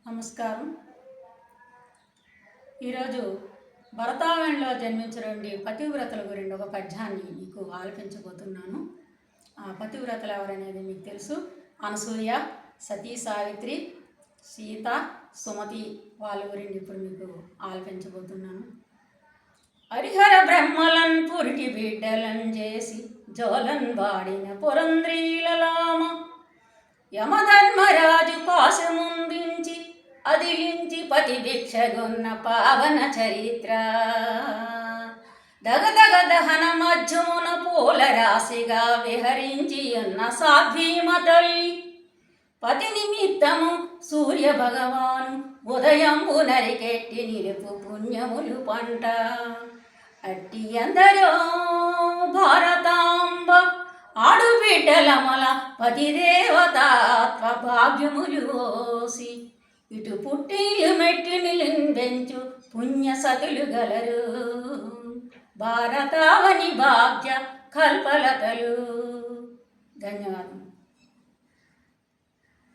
నమస్కారం. ఈరోజు భరతావనిలో జన్మించినటువంటి పతివ్రతల గురించి ఒక పద్యాన్ని మీకు ఆలపించబోతున్నాను. ఆ పతివ్రతలు ఎవరనేది మీకు తెలుసు. అనసూయ, సతీ సావిత్రి, సీత, సుమతి వాళ్ళ గురించి ఇప్పుడు మీకు ఆలపించబోతున్నాను. హరిహర బ్రహ్మలన్ పురిటి బిడ్డలను చేసి జోలన్ వాడిన పురంద్రీలలామ యమధర్మరాజు పాశముందించి అదిలించి పతి భిక్షగున్న పావన చరిత్ర దగదగ దహన మధ్యమున పూల రాశిగా విహరించి ఉన్న సాధ్వీమ తల్లి పతి నిమిత్తము సూర్య భగవాను ఉదయంబు నరికెట్టి నిలుపు పుణ్యములు పంట అట్టి ఎందరో భారతాంబ ఆడుబిడ్డలమల పతిదేవతాత్వ భాగ్యములు ఓసి ఇటు పుట్టిలు మెట్టి నిలింబెంచు పుణ్య సతులు గలరు భారతావని భాగ్య కల్పలతలు. ధన్యవాదం.